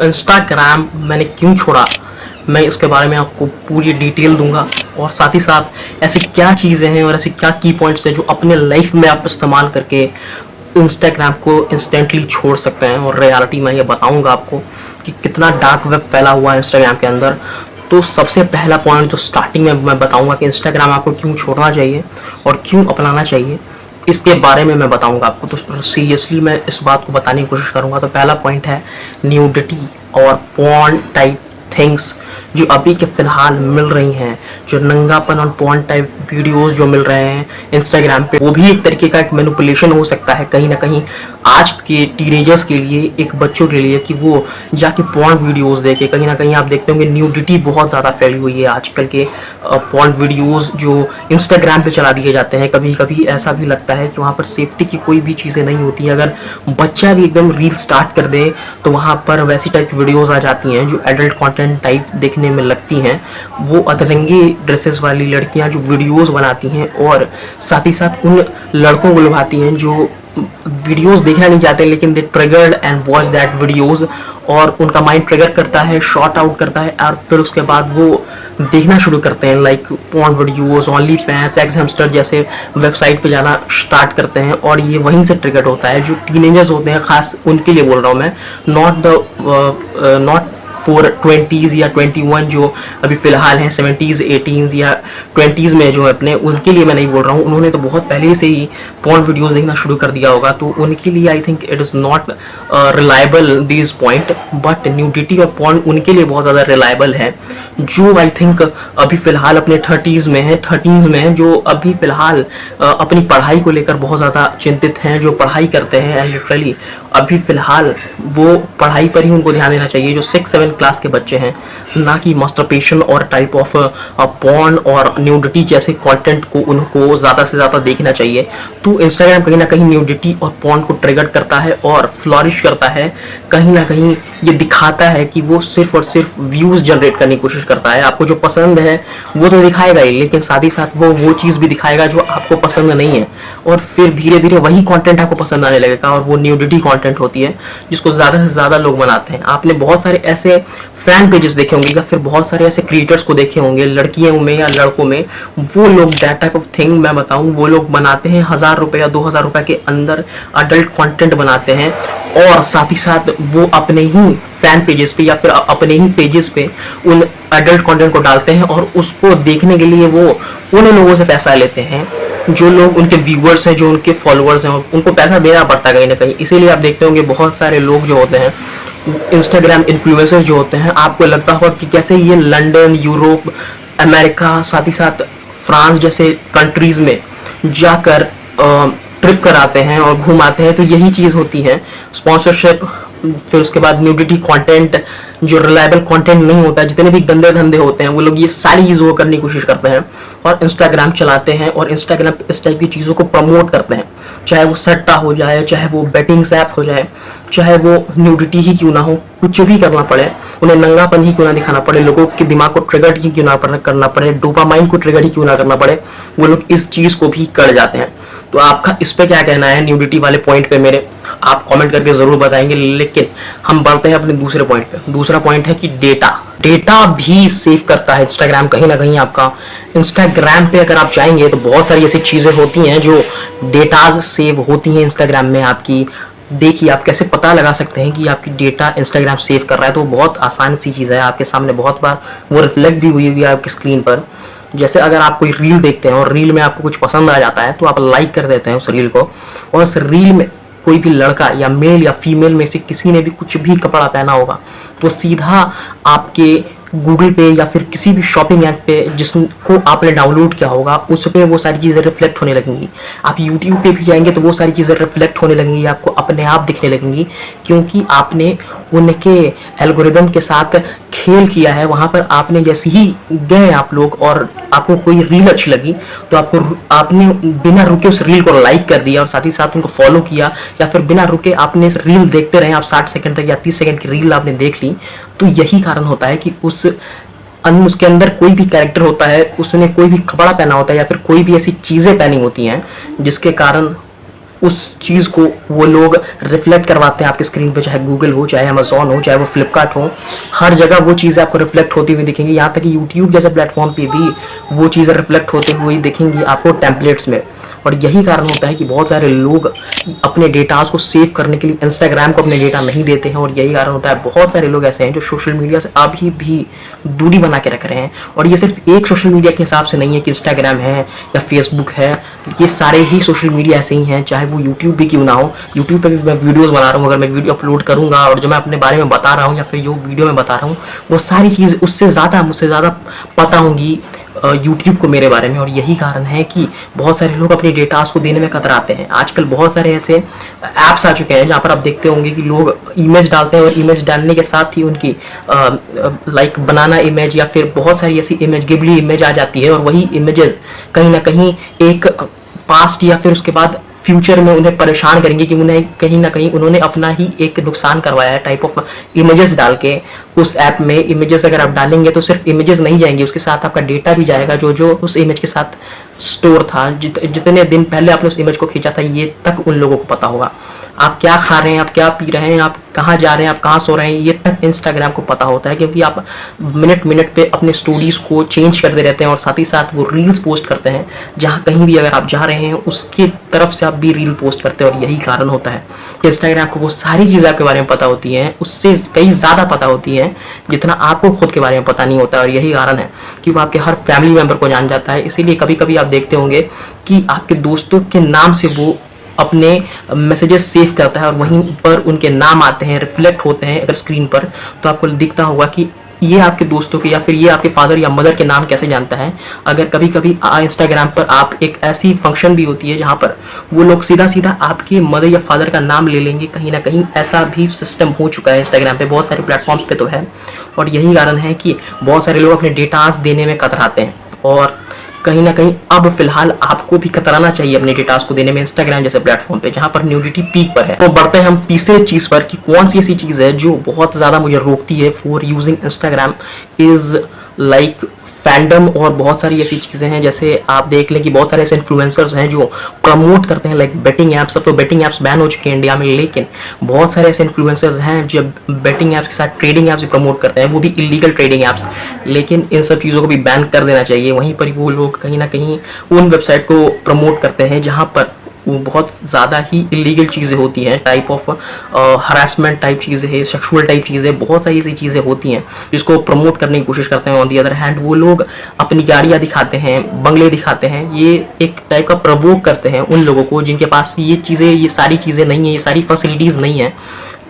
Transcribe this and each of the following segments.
Instagram मैंने क्यों छोड़ा, मैं इसके बारे में आपको पूरी डिटेल दूंगा और साथ ही साथ ऐसी क्या चीज़ें हैं और ऐसे क्या की पॉइंट्स हैं जो अपने लाइफ में आप इस्तेमाल करके इंस्टाग्राम को इंस्टेंटली छोड़ सकते हैं। और रियलिटी में ये बताऊंगा आपको कि कितना डार्क वेब फैला हुआ है इंस्टाग्राम के अंदर। तो सबसे पहला पॉइंट जो स्टार्टिंग में मैं बताऊंगा कि इंस्टाग्राम आपको क्यों छोड़ना चाहिए और क्यों अपनाना चाहिए, इसके बारे में मैं बताऊंगा आपको। तो सीरियसली मैं इस बात को बताने की कोशिश करूंगा। तो पहला पॉइंट है न्यूडिटी और पॉर्न टाइप थिंग्स जो अभी के फिलहाल मिल रही हैं, जो नंगापन और पॉर्न टाइप वीडियोस जो मिल रहे हैं इंस्टाग्राम पे, वो भी एक तरीके का एक मैनिपुलेशन हो सकता है कहीं ना कहीं आज के टीनेजर्स के लिए, एक बच्चों के लिए, कि वो जाके पॉर्न वीडियोस देखे। कहीं ना कहीं आप देखते होंगे न्यूडिटी बहुत ज़्यादा फैली हुई है आजकल के पॉर्न वीडियोस जो इंस्टाग्राम पे चला दिए जाते हैं। कभी कभी ऐसा भी लगता है कि वहाँ पर सेफ्टी की कोई भी चीज़ें नहीं होती। अगर बच्चा भी एकदम रील स्टार्ट कर दे तो वहाँ पर वैसी टाइप की वीडियोस आ जाती हैं जो एडल्ट कंटेंट टाइप देखने में लगती हैं। वो अधरंगी ड्रेसेस वाली लड़कियां जो वीडियोस बनाती हैं और साथ ही साथ उन लड़कों को लुभाती हैं जो वीडियोस देखना नहीं चाहते लेकिन they triggered and watch that videos, और उनका माइंड ट्रिगर करता है, शॉर्ट आउट करता है और फिर उसके बाद वो देखना शुरू करते हैं like porn videos, only fans, x hamster जैसे वेबसाइट पे जाना स्टार्ट करते हैं। और ये वहीं से ट्रिगर होता है। जो टीनेजर्स होते हैं, खास उनके लिए बोल रहा हूँ मैं, नॉट फॉर 20s या 21 जो अभी फिलहाल हैं 70s 18s या 20s में जो है अपने, उनके लिए मैं नहीं बोल रहा हूँ। उन्होंने तो बहुत पहले से ही पॉर्न वीडियोस देखना शुरू कर दिया होगा, तो उनके लिए I think it is not reliable this point. But nudity और पॉर्न उनके लिए बहुत ज़्यादा रिलायबल है जो आई थिंक अभी फ़िलहाल अपने 30s में है, 30s में है, जो अभी फ़िलहाल अपनी पढ़ाई को लेकर बहुत ज़्यादा चिंतित हैं, जो पढ़ाई करते हैं लिटरली अभी फ़िलहाल वो पढ़ाई पर ही उनको ध्यान देना चाहिए, जो 6-7 क्लास के बच्चे हैं, ना कि मास्टरपेशन और टाइप ऑफ पॉर्न और न्यूडिटी जैसे कंटेंट को उनको ज़्यादा से ज़्यादा देखना चाहिए। तो इंस्टाग्राम कहीं ना कहीं न्यूडिटी और पॉर्न को ट्रिगर करता है और फ्लॉरिश करता है। कहीं ना कहीं ये दिखाता है कि वो सिर्फ और सिर्फ व्यूज़ जनरेट करने की कोशिश करता है। आपको जो पसंद है वो तो दिखाएगा ही, लेकिन साथ ही साथ वो चीज़ भी दिखाएगा जो आपको पसंद नहीं है, और फिर धीरे धीरे वही कंटेंट आपको पसंद आने लगेगा। और वो न्यूडिटी कंटेंट होती है जिसको ज़्यादा से ज़्यादा लोग बनाते हैं। आपने बहुत सारे ऐसे फैन पेजेस देखे होंगे या फिर बहुत सारे ऐसे क्रिएटर्स को देखे होंगे, लड़कियों में या लड़कों में, वो लोग दैट टाइप ऑफ थिंग मैं बताऊं, वो लोग बनाते हैं 1000 रुपये या 2000 रुपये के अंदर अडल्ट कंटेंट बनाते हैं, और साथ ही साथ वो अपने ही फैन पेजेस पे या फिर अपने ही पेजेस पे उन एडल्ट कंटेंट को डालते हैं और उसको देखने के लिए वो उन लोगों से पैसा लेते हैं जो लोग उनके व्यूअर्स हैं, जो उनके फॉलोअर्स हैं, उनको पैसा देना पड़ता है कहीं ना कहीं। इसीलिए आप देखते होंगे बहुत सारे लोग जो होते हैं, इंस्टाग्राम इन्फ्लुएंसर्स जो होते हैं, आपको लगता होगा कि कैसे ये लंदन, यूरोप, अमेरिका, साथ ही साथ फ्रांस जैसे कंट्रीज में जाकर ट्रिप कराते हैं और घुमाते हैं। तो यही चीज़ होती है, स्पॉन्सरशिप, फिर उसके बाद न्यूडिटी कंटेंट, जो रिलायबल कंटेंट नहीं होता है, जितने भी गंदे धंधे होते हैं वो लोग ये सारी चीज़ों को करने की कोशिश करते हैं और इंस्टाग्राम चलाते हैं और इंस्टाग्राम पे इस टाइप की चीज़ों को प्रमोट करते हैं। चाहे वो सट्टा हो जाए, चाहे वो बेटिंग्स ऐप हो जाए, चाहे वो न्यूडिटी ही क्यों ना हो, कुछ भी करना पड़े, उन्हें नंगापन ही क्यों ना दिखाना पड़े, लोगों के दिमाग को ट्रिगर ही क्यों ना करना पड़े, डोपामाइन को ट्रिगर ही क्यों ना करना पड़े, वो लोग इस चीज़ को भी कर जाते हैं। तो आपका इस पे क्या कहना है न्यूडिटी वाले पॉइंट पे, मेरे आप कमेंट करके ज़रूर बताएंगे। लेकिन हम बढ़ते हैं अपने दूसरे पॉइंट पे। दूसरा पॉइंट है कि डेटा भी सेव करता है इंस्टाग्राम कहीं ना कहीं आपका। इंस्टाग्राम पे अगर आप जाएंगे तो बहुत सारी ऐसी चीज़ें होती हैं जो डेटाज सेव होती हैं इंस्टाग्राम में आपकी। देखिए आप कैसे पता लगा सकते हैं कि आपकी डेटा इंस्टाग्राम सेव कर रहा है। तो बहुत आसान सी चीज़ है, आपके सामने बहुत बार वो रिफ्लेक्ट भी हुई है आपकी स्क्रीन पर। जैसे अगर आप कोई रील देखते हैं और रील में आपको कुछ पसंद आ जाता है तो आप लाइक कर देते हैं उस रील को, और उस रील में कोई भी लड़का या मेल या फीमेल में से किसी ने भी कुछ भी कपड़ा पहना होगा तो सीधा आपके गूगल पे या फिर किसी भी शॉपिंग ऐप पे जिसको आपने डाउनलोड किया होगा उस पर वो सारी चीज़ें रिफ्लेक्ट होने लगेंगी। आप यूट्यूब पे भी जाएंगे तो वो सारी चीज़ें रिफ्लेक्ट होने लगेंगी, आपको अपने आप दिखने लगेंगी, क्योंकि आपने उनके एल्गोरिदम के साथ खेल किया है। वहाँ पर आपने जैसे ही गए आप लोग और आपको कोई रील अच्छी लगी तो आपने बिना रुके उस रील को लाइक कर दिया और साथ ही साथ उनको फॉलो किया, या फिर बिना रुके आपने रील देखते रहे, आप 60 सेकंड तक या 30 सेकंड की रील आपने देख ली। तो यही कारण होता है कि उसके अंदर कोई भी कैरेक्टर होता है, उसने कोई भी कपड़ा पहना होता है या फिर कोई भी ऐसी चीज़ें पहनी होती हैं जिसके कारण उस चीज़ को वो लोग रिफ्लेक्ट करवाते हैं आपकी स्क्रीन पे, चाहे गूगल हो, चाहे अमेजोन हो, चाहे वो फ्लिपकार्ट हो, हर जगह वो चीज़ें आपको रिफ्लेक्ट होती हुई दिखेंगी। यहाँ तक कि यूट्यूब जैसे प्लेटफॉर्म पे भी वो चीज़ें रिफ्लेक्ट होती हुई दिखेंगी आपको टेम्पलेट्स में। और यही कारण होता है कि बहुत सारे लोग अपने डेटास को सेव करने के लिए इंस्टाग्राम को अपने डेटा नहीं देते हैं। और यही कारण होता है बहुत सारे लोग ऐसे हैं जो सोशल मीडिया से अभी भी दूरी बना के रख रहे हैं। और ये सिर्फ एक सोशल मीडिया के हिसाब से नहीं है कि इंस्टाग्राम है या फेसबुक है, ये सारे ही सोशल मीडिया ऐसे ही हैं, चाहे वो यूट्यूब भी क्यों ना हो। यूट्यूब पे भी मैं वीडियोस बना रहा हूँ, अगर मैं वीडियो अपलोड करूँगा और जो मैं अपने बारे में बता रहा हूँ या फिर जो वीडियो में बता रहा हूँ वो सारी चीज़ मुझसे ज़्यादा पता होंगी यूट्यूब को मेरे बारे में। और यही कारण है कि बहुत सारे लोग अपने डेटास को देने में कतराते हैं। आजकल बहुत सारे ऐसे ऐप्स आ चुके हैं जहाँ पर आप देखते होंगे कि लोग इमेज डालते हैं और इमेज डालने के साथ ही उनकी लाइक बनाना इमेज या फिर बहुत सारी ऐसी इमेज, गिबली इमेज आ जाती है। और वही इमेजेस कहीं ना कहीं एक पास्ट या फिर उसके बाद फ्यूचर में उन्हें परेशान करेंगे कि उन्हें कहीं ना कहीं उन्होंने अपना ही एक नुकसान करवाया है टाइप ऑफ इमेजेस डाल के उस ऐप में। इमेजेस अगर आप डालेंगे तो सिर्फ इमेजेस नहीं जाएंगे, उसके साथ आपका डेटा भी जाएगा जो उस इमेज के साथ स्टोर था, जितने दिन पहले आपने उस इमेज को खींचा था, ये तक उन लोगों को पता होगा। आप क्या खा रहे हैं, आप क्या पी रहे हैं, आप कहाँ जा रहे हैं, आप कहाँ सो रहे हैं, ये तक इंस्टाग्राम को पता होता है, क्योंकि आप मिनट मिनट पे अपने स्टोरीज को चेंज करते रहते हैं और साथ ही साथ वो रील्स पोस्ट करते हैं। जहाँ कहीं भी अगर आप जा रहे हैं उसकी तरफ से आप भी रील पोस्ट करते हैं। और यही कारण होता है कि इंस्टाग्राम को वो सारी चीज़ें आपके बारे में पता होती हैं, उससे कई ज़्यादा पता होती हैं जितना आपको खुद के बारे में पता नहीं होता है। और यही कारण है कि वो आपके हर फैमिली मेम्बर को जान जाता है। इसीलिए कभी कभी आप देखते होंगे कि आपके दोस्तों के नाम से वो अपने मैसेजेस सेव करता है और वहीं पर उनके नाम आते हैं, रिफ्लेक्ट होते हैं अगर स्क्रीन पर, तो आपको दिखता होगा कि ये आपके दोस्तों के या फिर ये आपके फादर या मदर के नाम कैसे जानता है। अगर कभी कभी इंस्टाग्राम पर आप एक ऐसी फंक्शन भी होती है जहाँ पर वो लोग सीधा सीधा आपके मदर या फादर का नाम ले लेंगे, कहीं ना कहीं ऐसा भी सिस्टम हो चुका है इंस्टाग्राम पे, बहुत सारे प्लेटफॉर्म्स पे तो है। और यही कारण है कि बहुत सारे लोग अपने डेटास देने में कतराते हैं। और कहीं ना कहीं अब फिलहाल आपको भी कतराना चाहिए अपने डेटास को देने में इंस्टाग्राम जैसे प्लेटफॉर्म पे, जहां पर न्यूडिटी पीक पर है। तो बढ़ते हैं हम तीसरे चीज पर कि कौन सी ऐसी चीज है जो बहुत ज्यादा मुझे रोकती है for using Instagram is like fandom. और बहुत सारी ऐसी चीज़ें हैं, जैसे आप देख लें कि बहुत सारे ऐसे इन्फ्लुएंसर्स हैं जो प्रमोट करते हैं लाइक बेटिंग ऐप्स। अब तो बेटिंग ऐप्स बैन हो चुके हैं इंडिया में, लेकिन बहुत सारे ऐसे इन्फ्लुएंसर्स हैं जो बेटिंग ऐप्स के साथ ट्रेडिंग ऐप्स भी प्रमोट करते हैं, वो भी इलीगल ट्रेडिंग ऐप्स। लेकिन इन सब चीज़ों को भी बैन कर देना चाहिए। वहीं पर वो लोग कहीं ना कहीं उन वेबसाइट को प्रमोट करते हैं जहाँ पर वो बहुत ज़्यादा ही इलीगल चीज़ें होती हैं, टाइप ऑफ हरासमेंट टाइप चीज़ें हैं, सेक्सुअल टाइप चीज़ें, बहुत सारी ऐसी चीज़ें होती हैं जिसको प्रमोट करने की कोशिश करते हैं। ऑन दी अदर हैंड वो लोग अपनी गाड़ियाँ दिखाते हैं, बंगले दिखाते हैं, ये एक टाइप का प्रवोक करते हैं उन लोगों को जिनके पास ये चीज़ें, ये सारी चीज़ें नहीं है, ये सारी फैसिलिटीज़ नहीं है।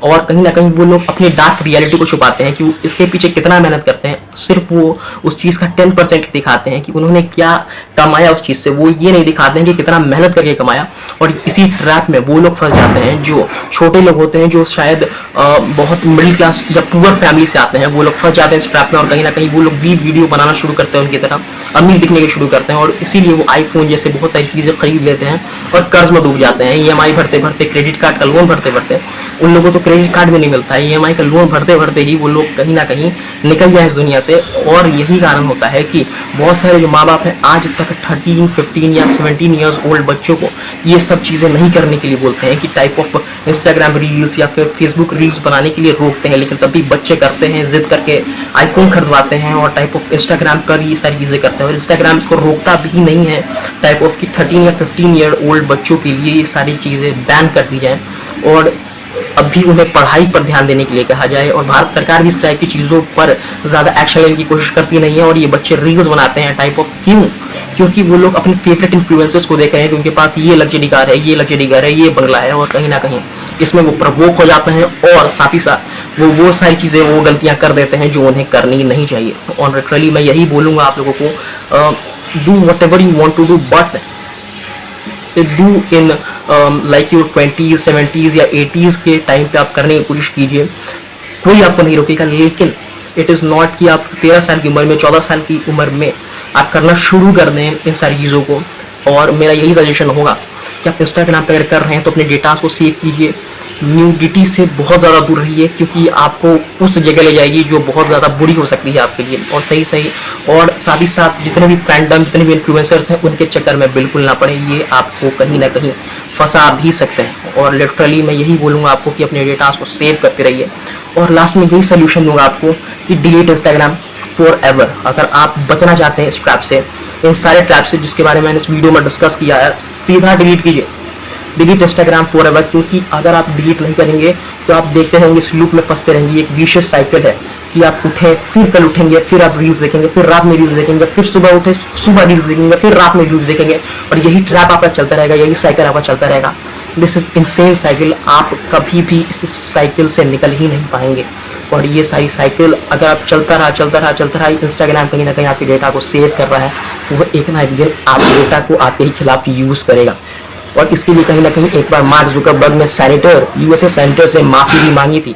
और कहीं ना कहीं वो लोग अपनी डार्क रियलिटी को छुपाते हैं कि वो इसके पीछे कितना मेहनत करते हैं। सिर्फ वो उस चीज़ का 10% दिखाते हैं कि उन्होंने क्या कमाया उस चीज़ से, वो ये नहीं दिखाते हैं कि कितना मेहनत करके कमाया। और इसी ट्रैप में वो लोग फंस जाते हैं जो छोटे लोग होते हैं, जो शायद बहुत मिडिल क्लास या पुअर फैमिली से आते हैं, वो लोग फंस जाते हैं इस ट्रैप में। और कहीं ना कहीं वो लोग भी वीडियो बनाना शुरू करते हैं, उनकी तरह अमीर दिखने के शुरू करते हैं। और इसीलिए वो आईफोन जैसे बहुत सारी चीज़ें खरीद लेते हैं और कर्ज में डूब जाते हैं। EMI भरते भरते, क्रेडिट कार्ड का लोन भरते भरते, उन लोगों को क्रेडिट कार्ड भी नहीं मिलता है, EMI का लोन भरते भरते ही वो लोग कहीं ना कहीं निकल जाए इस दुनिया से। और यही कारण होता है कि बहुत सारे जो माँ बाप हैं आज तक 13, 15 या 17 ईयर्स ओल्ड बच्चों को ये सब चीज़ें नहीं करने के लिए बोलते हैं कि टाइप ऑफ इंस्टाग्राम रील्स या फिर फेसबुक रील्स बनाने के लिए रोकते हैं, लेकिन तब भी बच्चे करते हैं, जिद करके आईफोन खरीदवाते हैं और टाइप ऑफ इंस्टाग्राम पर ये सारी चीज़ें करते हैं। और इंस्टाग्राम इसको रोकता भी नहीं है टाइप ऑफ कि 13 या 15 ईयर ओल्ड बच्चों के लिए ये सारी चीज़ें बैन कर दी जाए और अभी उन्हें पढ़ाई पर ध्यान देने के लिए कहा जाए। और भारत सरकार भी इस तरह की चीज़ों पर ज़्यादा एक्शन लेने की कोशिश करती नहीं है और ये बच्चे रील्स बनाते हैं टाइप ऑफ। क्यों? क्योंकि वो लोग अपने फेवरेट इन्फ्लुएंसर्स को देख रहे हैं कि उनके पास ये लग्जरी कार है, ये लग्जरी घर है, ये बंगला है, और कहीं ना कहीं इसमें वो प्रवोक हो जाते हैं और साथ ही साथ वो सारी चीज़ें, वो गलतियाँ कर देते हैं जो उन्हें करनी नहीं चाहिए। और लिटरली मैं यही बोलूँगा आप लोगों को, do whatever you want to do, but do in like your 20s, 70s या 80s के टाइम पे आप करने की कोशिश कीजिए, कोई आपको नहीं रोकेगा। लेकिन इट इज़ नॉट कि आप 13 साल की उम्र में, 14 साल की उम्र में आप करना शुरू कर दें इन सारी चीज़ों को। और मेरा यही सजेशन होगा कि आप इंस्टाग्राम पर अगर कर रहे हैं तो अपने डेटास को सेव कीजिए, न्यूडिटी से बहुत ज़्यादा दूर रहिए, क्योंकि आपको उस जगह ले जाएगी जो बहुत ज़्यादा बुरी हो सकती है आपके लिए। और सही और साथ ही साथ जितने भी फैंडम, जितने भी इन्फ्लुएंसर्स हैं, उनके चक्कर में बिल्कुल ना पड़े, ये आपको कहीं ना कहीं फंसा भी सकते हैं। और लिटरली मैं यही बोलूँगा आपको कि अपने डेटा को सेव करते रहिए। और लास्ट में यही सोल्यूशन दूंगा आपको कि डिलीट इंस्टाग्राम फॉर एवर। अगर आप बचना चाहते हैं इस ट्रैप से, इन सारे ट्रैप से जिसके बारे में मैंने इस वीडियो में डिस्कस किया है, सीधा डिलीट कीजिए, डिलीट इंस्टाग्राम फॉर एवर। क्योंकि अगर आप डिलीट नहीं करेंगे तो आप देखते रहेंगे, इस लूप में फंसते रहेंगे। एक विशियस साइकिल है कि आप उठे फिर कल उठेंगे, फिर आप रील्स देखेंगे, फिर रात में रील्स देखेंगे, फिर सुबह उठे सुबह रील्स देखेंगे, फिर रात में रील्स देखेंगे, और यही ट्रैप आपका चलता रहेगा, यही साइकिल आपका चलता रहेगा। This is insane cycle. आप कभी भी इस साइकिल से निकल ही नहीं पाएंगे। और ये सारी साइकिल अगर आप चलता रहा, इंस्टाग्राम कहीं ना कहीं आपके डेटा को सेव कर रहा है, वो एक ना एक दिन आपके डेटा को आपके ही खिलाफ यूज करेगा। और इसके लिए कहीं ना कहीं एक बार मार्क जुकरबर्ग ने यूएसए सेनेटर से माफी भी मांगी थी।